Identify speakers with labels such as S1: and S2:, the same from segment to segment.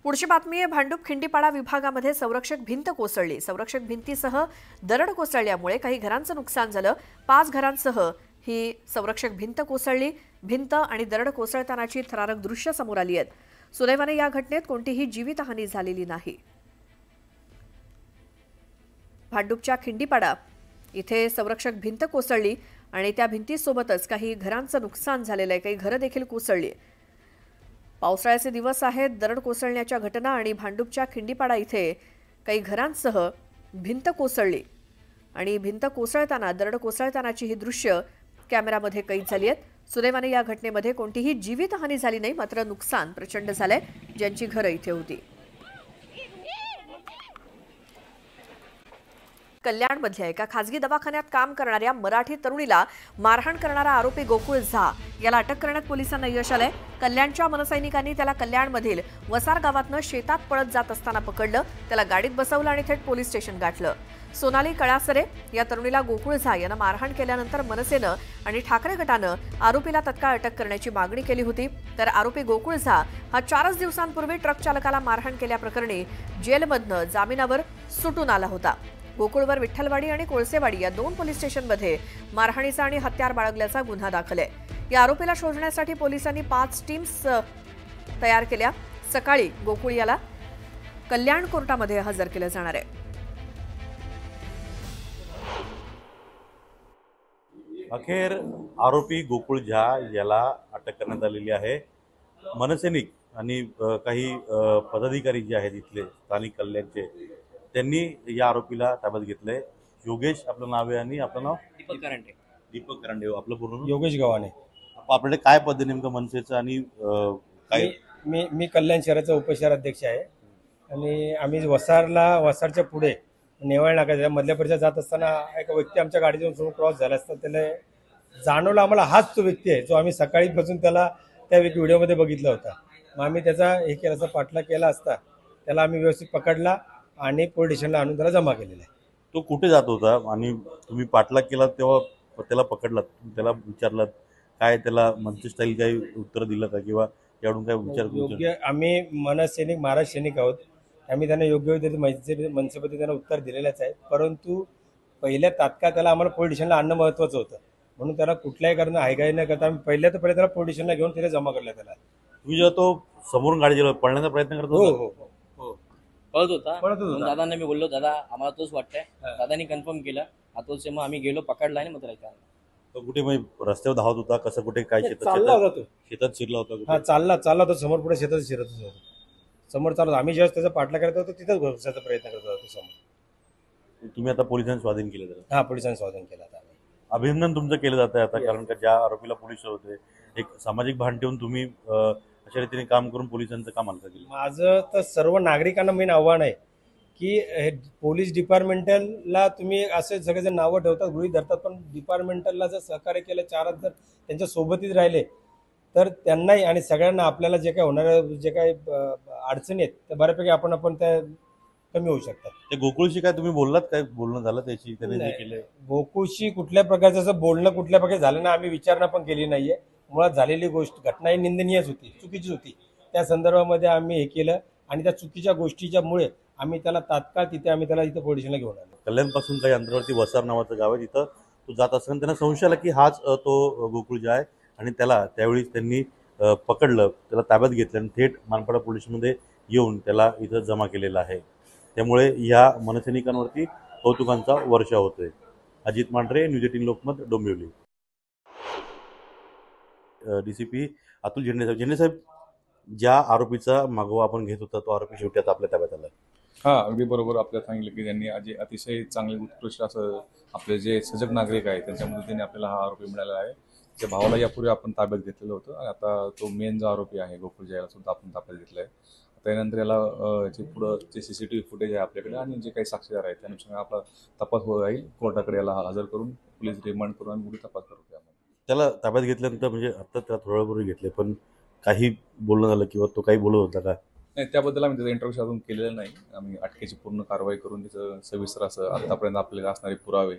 S1: पुढची बातमी आहे। भांडूप खिंडीपाडा विभागामध्ये संरक्षक भिंत कोसळली। संरक्षक भिंतीसह दरड कोसळल्यामुळे काही घरांचं नुकसान झालं। 5 घरांसह ही संरक्षक भिंत कोसळली। भिंत आणि दरड कोसळतानाची थरारक दृश्य समोर आली आहेत। सुदैवाने या घटनेत कोणतीही जीवितहानी झालेली नाही। भांडूपच्या खिंडीपाडा इथे संरक्षक भिंत कोसळली आणि त्या भिंतीसोबतच काही घरांचं नुकसान झालेलं आहे। काही घरं देखील कोसळली। पावसाळ्याचे दिवस आहेत। दरड कोसळण्याच्या घटना आणि भांडूपच्या खिंडीपाडा इथे काही घरांसह भिंत कोसळली आणि भिंत कोसळताना दरड कोसळतानाची ही दृश्य कॅमेरामध्ये कैद झाली आहेत। सुदैवाने या घटनेमध्ये कोणतीही जीवितहानी झाली नाही, मात्र नुकसान प्रचंड झालंय ज्यांची घरं इथे होती। कल्याणमधल्या एका खासगी दवाखान्यात काम करणाऱ्या मराठी तरुणीला मारहाण करणारा आरोपी गोकुळ झा याला अटक करण्यात पोलिसांना यश आलंय। कल्याणच्या मनसैनिकांनी त्याला कल्याणमधील वसार गावातनं शेतात पळत जात असताना पकडलं, त्याला गाडीत बसवलं आणि थेट पोलीस स्टेशन गाठलं। सोनाली कळासरे या तरुणीला गोकुळ झा यानं मारहाण केल्यानंतर मनसेनं आणि ठाकरे गटानं आरोपीला तत्काळ अटक करण्याची मागणी केली होती। तर आरोपी गोकुळ झा हा 4 दिवसांपूर्वी ट्रक चालकाला मारहाण केल्याप्रकरणी जेलमधनं जामिनावर सुटून आला होता। गोकुळवर विठ्ठलवाडी आणि कोळसेवाडी या 2 पोलीस स्टेशनमध्ये मारहाणीचा आणि हत्यार बाळगल्याचा गुन्हा दाखल आहे। या आरोपीला शोधण्यासाठी पोलिसांनी 5 टीम्स तयार केल्या। सकाळी गोकुळ याला कल्याण कोर्टामध्ये हजर केलं जाणार आहे।
S2: अखेर आरोपी गोकुळ झा याला अटक करण्यात आलेली आहे। मनसैनिक आणि काही पदाधिकारी जे आहेत इथले स्थानिक कल्याणचे त्यांनी या आरोपीला ताब्यात घेतलंय। योगेश आपलं नाव आहे आणि आपलं नाव दीपक करंडे आपलं पूर्ण
S3: योगेश गव्हाणे।
S2: आपल्याकडे काय पद नेमकं मनसेचं आणि काय?
S3: मी कल्याण शहराचा उपशहराध्यक्ष आहे आणि आम्ही वसारच्या पुढे नेवाळ नाका मधल्या परिसरात जात असताना एक व्यक्ती आमच्या गाडीतून समोर क्रॉस झाला असता। त्याला जाणवलं आम्हाला हाच तो व्यक्ती आहे जो आम्ही सकाळीपासून त्याला त्या व्हिडिओमध्ये बघितला होता। मग आम्ही त्याचा हे केला, पाठलाग केला असता त्याला आम्ही व्यवस्थित पकडला आणि पोलीस स्टेशनला आणून त्याला जमा केलेला आहे।
S2: तो कुठे जात होता आणि तुम्ही पाठलाग केला तेव्हा त्याला पकडलात, त्याला विचारलात काय, त्याला मनसे स्टाईल काही उत्तर दिलं का किंवा यावरून काय विचार?
S3: योग्य आम्ही मनसैनिक महाराज सैनिक आहोत, आम्ही त्यांना योग्य मनसेपती त्यांना उत्तर दिलेलंच आहे। परंतु पहिल्या तात्काळ त्याला आम्हाला पोलीस स्टेशनला आणणं महत्त्वाचं होतं, म्हणून त्याला कुठल्याही कारण हायगाई न करता आम्ही पहिले त्याला पोलीस स्टेशनला घेऊन तिथे जमा केला। त्याला
S2: तुम्ही जेव्हा तो समोरून गाडी जेव्हा पळण्याचा प्रयत्न करत होता?
S3: हो
S4: पळत होता। दादांना मी बोललो, दादा आम्हाला तोच वाटतंय। दादांनी कन्फर्म केलं हा तोच। मग आम्ही गेलो, पकडला आणि मग त्याला
S2: तो कुठे रस्त्यावर धावत होता, कसं कुठे काय
S3: चालला होता तो?
S2: शेतात शिरला होता?
S3: हा चालला होता समोर, पुढे शेतात शिरत होता समोर चालत। आम्ही जेव्हा त्याचा पाठलाग करत होतो तिथंच घुसण्याचा प्रयत्न करत होतो समोर।
S2: तुम्ही आता पोलिसांनी स्वाधीन केलं त्याला?
S3: हा, पोलिसांनी स्वाधीन केला आता।
S2: अभिनंदन तुमचं केलं जात आहे आता, कारण का ज्या आरोपीला पोलीस होते एक सामाजिक भान ठेवून तुम्ही अशा रीतीने काम करून पोलिसांचं काम हलकं केलं।
S3: माझं तर सर्व नागरिकांना मेन आव्हान आहे की पोलीस डिपार्टमेंटला तुम्ही असे सगळेजण नावं ठेवतात, गृहीत धरतात, पण डिपार्टमेंटला जर सहकार्य केलं, 4 जर त्यांच्या सोबतीच राहिले तर त्यांनाही आणि सगळ्यांना आपल्याला जे काय होणाऱ्या जे काही अडचणी आहेत त्या बऱ्यापैकी आपण त्या कमी होऊ शकतात।
S2: ते गोकुळशी काय तुम्ही बोललात, काय बोलणं झालं त्याची? त्याने जे केलं
S3: गोकुळशी कुठल्या प्रकारचं असं बोलणं कुठल्या प्रकारे झालं ना, आम्ही विचारणा पण केली नाहीये। मुळात झालेली घटना ही निंदनीयच होती, चुकीची होती। त्या संदर्भामध्ये आम्ही हे केलं आणि त्या चुकीच्या गोष्टीच्या मुळे आम्ही त्याला तात्काळ त्याला इथं पोलीस स्टेशनला घेऊन आलो।
S2: कल्याणपासून काही अंतरावरती वसार नावाचं गाव आहे, तिथं तो जात असताना त्यांना संशय आला की हाच तो गोकुळ झा आहे आणि त्याला त्यावेळी त्यांनी पकडलं, त्याला ताब्यात घेतलं आणि थेट मानपाडा पोलिसमध्ये येऊन त्याला इथं जमा केलेला आहे। त्यामुळे या मनसैनिकांवरती कौतुकांचा वर्षाव होतोय। अजित मांढरे, न्यूज 18 लोकमत, डोंबिवली। DCP अतुल झेंडे साहेब, ज्या आरोपीचा मागोवा आपण घेत होता तो आरोपी शेवटी आता आपल्या ताब्यात आला?
S5: हा, अगदी बरोबर आपल्याला सांगितलं की त्यांनी अतिशय चांगले उत्कृष्ट असं आपले जे सजग नागरिक आहेत त्यांच्या मदतीने आपल्याला हा आरोपी मिळाला आहे। त्या भावाला यापूर्वी आपण ताब्यात घेतलेलं होतं आणि आता तो मेन जो आरोपी आहे गोकुळ झा याला सुद्धा आपण ताब्यात घेतला आहे। त्यानंतर याला जे पुढं जे CCTV फुटेज आहे आपल्याकडे आणि जे काही साक्षीदार आहेत त्यानुसार आपला तपास होत राहील। कोर्टाकडे याला हजर करून पोलीस रिमांड करून आणि पुढे तपास करू।
S2: त्याला ताब्यात घेतल्यानंतर म्हणजे आता त्याला थोड्या वेळापूर्वी घेतले, पण काही बोलणं झालं किंवा तो काही बोलत होता का?
S5: नाही, त्याबद्दल आम्ही त्याचा इंटरव्ह्यू अजून केलेला नाही। आम्ही अटकेची पूर्ण कारवाई करून त्याचं सविस्तर असं आतापर्यंत आपल्याला असणारे पुरावे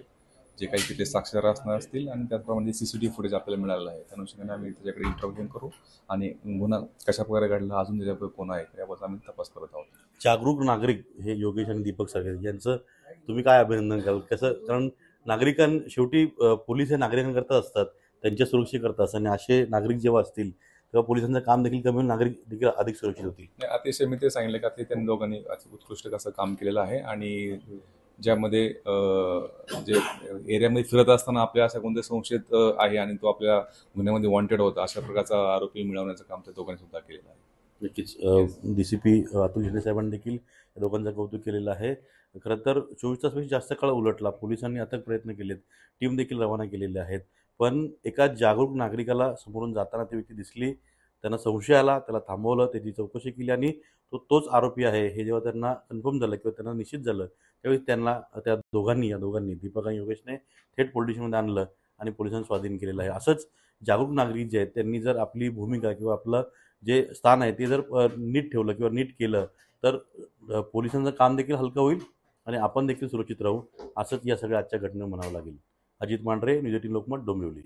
S5: जे काही तिथले साक्षीदार असणार असतील आणि त्याचप्रमाणे CCTV फुटेज आपल्याला मिळालेलं आहे. त्या अनुषंगाने आम्ही त्याच्याकडे इंटरव्ह्यू करू आणि गुन्हा कशा प्रकारे घडला, अजून त्याच्याकडे कोण आहे याबद्दल आम्ही तपास करत आहोत.
S2: जागरूक नागरिक हे योगेश आणि दीपक सरगर यांचं तुम्ही काय अभिनंदन कराल? कसं, कारण शेवटी पोलीस हे नागरिकांकरता असतात, त्यांच्या सुरक्षेकरता असतात आणि असे नागरिक जेव्हा असतील तेव्हा पोलिसांचं काम देखील कमी होऊन नागरिक देखील अधिक सुरक्षित होतील.
S5: नाही, अतिशय मी ते सांगितलं का ते त्यांनी दोघांनी उत्कृष्ट असं काम केलेलं आहे आणि ज्यामध्ये जे एरियामध्ये फिरत असताना आपल्या अशा कोणत्या संशयित आहे आणि तो आपल्या गुन्ह्यामध्ये वॉन्टेड होता अशा प्रकारचा आरोपी मिळवण्याचं काम त्या दोघांनी सुद्धा केलेलं आहे.
S2: नक्कीच DCP अतुल शिंदे साहेबांनी देखील या दोघांचं कौतुक केलेलं आहे. खरं तर 24 तासपेक्षा जास्त काळ उलटला, पोलिसांनी अथक प्रयत्न केलेत, टीम देखील रवाना केलेल्या आहेत, पण एका जागरूक नागरिकाला समोरून जाताना ती व्यक्ती दिसली, त्यांना संशय आला, त्याला थांबवलं, त्याची चौकशी केली आणि तोच आरोपी आहे हे जेव्हा त्यांना कन्फर्म झालं किंवा त्यांना निश्चित झालं त्यावेळी या दोघांनी दीपक आणि योगेशने थेट पोलीस स्टेशनमध्ये आणलं आणि पोलिसांनी स्वाधीन केलेलं आहे. असंच जागरूक नागरिक जे आहेत त्यांनी जर आपली भूमिका किंवा आपलं जे स्थान आहे ते जर नीट ठेवलं किंवा नीट केलं तर पोलिसांचं काम देखील हलकं होईल आणि आपण देखील सुरक्षित राहू, असंच या सगळ्या आजच्या घटनेवर म्हणावं लागेल. अजित मांढरे, न्यूज 18 लोकमत, डोंबिवली.